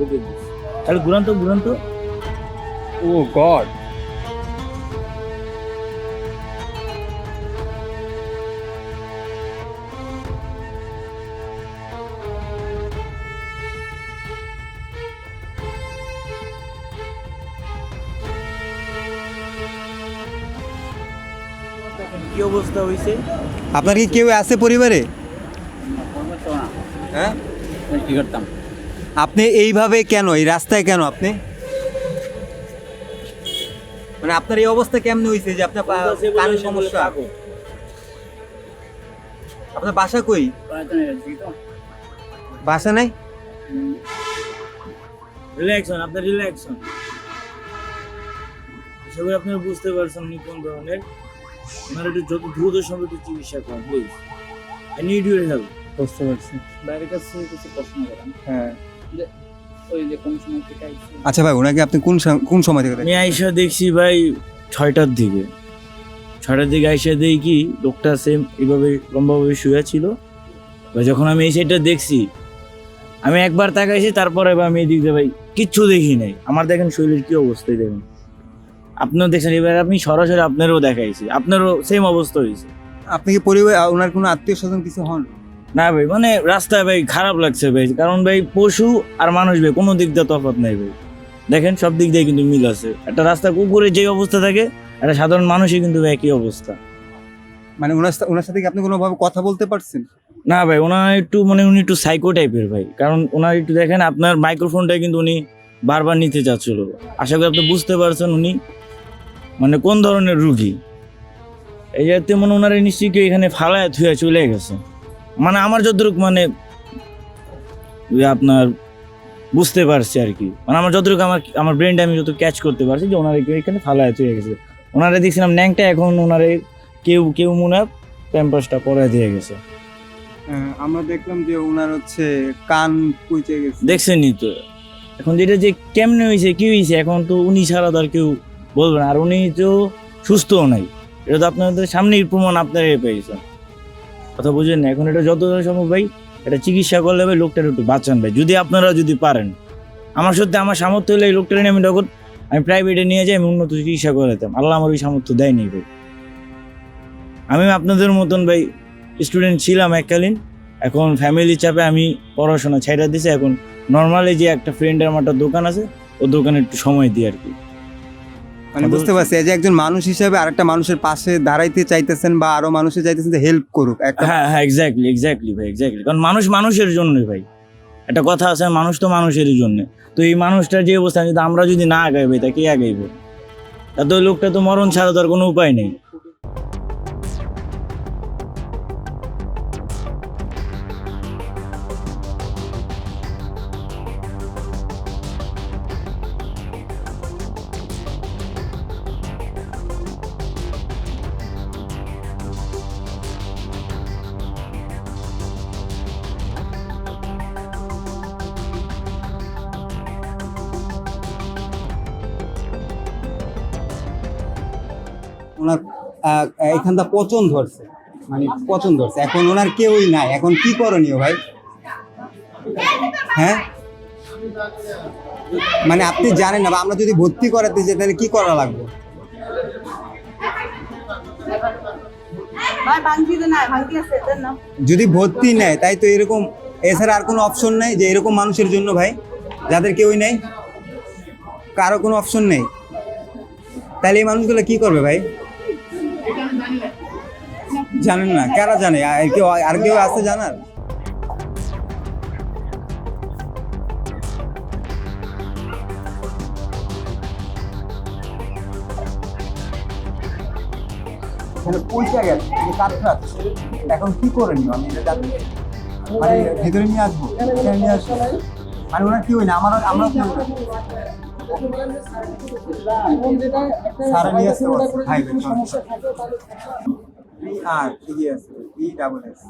বুকে দিচ্ছে। তাহলে ঘুরান তো। ও গড, দেখেন কি অবস্থা হয়েছে। আপনার কি কেউ আছে পরিবারে? হ্যাঁ, কি করতাম? আপনি এইভাবে কেন, এই রাস্তায় কেন আপনি? মানে আপনার এই অবস্থা কেমনে হয়েছে যে আপনার কানের সমস্যা? আপনার বাসা কই? বাসা নাই? রিল্যাক্সন, আপনার রিল্যাক্সন। আশা করি আপনারা বুঝতে পারছেন উনি কোন ধরনের। আপনারা একটু যত দ্রুত সম্ভব একটু চিকিৎসা করুন please. I need your help. বুঝতে পারছি। বাইরের কাছে কিছু প্রশ্ন করেন। হ্যাঁ, ওই যে কোন সময় থেকে আইছে? আচ্ছা ভাই, ওনাকে আপনি কোন সময় থেকে দেখেন? আমি আইসা দেখছি ভাই 6টার দিকে। 6টার দিকে আইসা দেখি কি লোকটা সেম এইভাবে লম্বাভাবে শুয়ে ছিল। যখন আমি এই সাইডটা দেখছি, আমি একবার তাকাইছি, তারপরে আমি এদিক দিয়ে ভাই কিচ্ছু দেখি নাই। আমার দেখেন শরীরের কি অবস্থায় দেখেন, আপনিও দেখছেন। এবার আপনি সরাসরি আপনারও দেখাইছি, আপনারও সেম অবস্থা হয়েছে। আপনি কি পরিবার, ওনার কোনো আত্মীয় স্বজন কিছু হন? না ভাই, মানে রাস্তায় ভাই খারাপ লাগছে ভাই, কারণ ভাই পশু আর মানুষ ভাই কোনো দিক দিয়ে তফাৎ নাই ভাই। দেখেন সব দিক দিয়ে কিন্তু মিল আছে। একটা রাস্তা কুকুরের যে অবস্থা থাকে, একটা সাধারণ মানুষের কিন্তু একই অবস্থা। মানে ওনার সাথে কি আপনি কোনোভাবে কথা বলতে পারছেন? না ভাই, ওনার একটু মানে উনি একটু সাইকো টাইপের ভাই, কারণ ওনার একটু দেখেন আপনার মাইক্রোফোনটা কিন্তু উনি বারবার নিতে চাচ্ছিল। আশা করি আপনি বুঝতে পারছেন উনি মানে কোন ধরনের রুগী। এই যাতে মনে ওনার নিশ্চয়ই কেউ এখানে ফালায় থুয়ে চলে গেছে। মানে আমার যতটুকু মানে আপনার বুঝতে পারছি আর কি, মানে আমার যতটুকু আমার ব্রেনটা আমি যত ক্যাচ করতে পারছি যে ওনারে কেউ এখানে ফালায় থুয়ে গেছে। ওনারে দেখছিলাম ন্যাংটা, এখন ওনারে কেউ মনে হয় প্যাম্পাসটা পরায় দিয়ে গেছে। আমরা দেখলাম যে ওনার হচ্ছে কান পুইচে গেছে। দেখছেনই তো, এখন যেটা যে কেমনে হয়েছে কি হয়েছে, এখন তো উনি ছাড়া তো আর কেউ বলবে না। আর উনি তো সুস্থও নাই, এটা তো আপনাদের সামনেই প্রমাণ, আপনারা পেয়েছেন। কথা বুঝেন না? এখন এটা যত সম্ভব ভাই এটা চিকিৎসা করলে ভাই লোকটার একটু বাঁচান ভাই, যদি আপনারা যদি পারেন। আমার সত্যি আমার সামর্থ্য হলে এই লোকটা নিয়ে আমি প্রাইভেটে নিয়ে যাই, আমি উন্নত চিকিৎসা করে দিতাম। আল্লাহ আমার ওই সামর্থ্য দেয়নি ভাই। আমি আপনাদের মতন ভাই স্টুডেন্ট ছিলাম এককালীন, এখন ফ্যামিলির চাপে আমি পড়াশোনা ছেড়ে দিছি। এখন নর্মালি যে একটা ফ্রেন্ডের আমার একটা দোকান আছে, ও দোকানে একটু সময় দিই আর কি। মানে বুঝতে পারছি, এই যে একজন মানুষ হিসেবে আরেকটা মানুষের পাশে দাঁড়াইতে চাইতেছেন বা আরো মানুষের চাইতেছেন যে হেল্প করুক একটা। হ্যাঁ এক্স্যাক্টলি ভাই, এক্স্যাক্টলি। কারণ মানুষ মানুষের জন্য ভাই, একটা কথা আছে, মানুষ তো মানুষেরই জন্য। তো এই মানুষটার যে অবস্থা, যদি আমরা যদি না আগাই ভাই, তা কে আগাইব? তা তো লোকটা তো মরণ ছাড়া তো আর কোনো উপায় নেই। ওনার এখানটা পচন ধরছে, মানে পচন ধরছে, এখন ওনার কেউই নাই, এখন কি করণীয় ভাই? হ্যাঁ, মানে আপনি জানেন না, বা আমরা যদি ভর্তি করাতে চাই তাহলে কি করা লাগবে? যদি ভর্তি নেয় তাই তো এরকম, এছাড়া আর কোনো অপশন নেই যে এরকম মানুষের জন্য ভাই, যাদের কেউই নেই, কারো কোনো অপশন নেই, তাহলে এই মানুষগুলো কি করবে ভাই? জানেন না? কারা জানে? আর কেউ আছে জানার? পৌঁছে গেছে, এখন কি করে নিও আমি এটা জানি, মানে ভেতরে নিয়ে আসবো, নিয়ে আসবো, মানে ওনার কি হয় না, আমরা সারা নিয়ে আসতে পারছি ভাই। আর ঠিকই আছে, ESS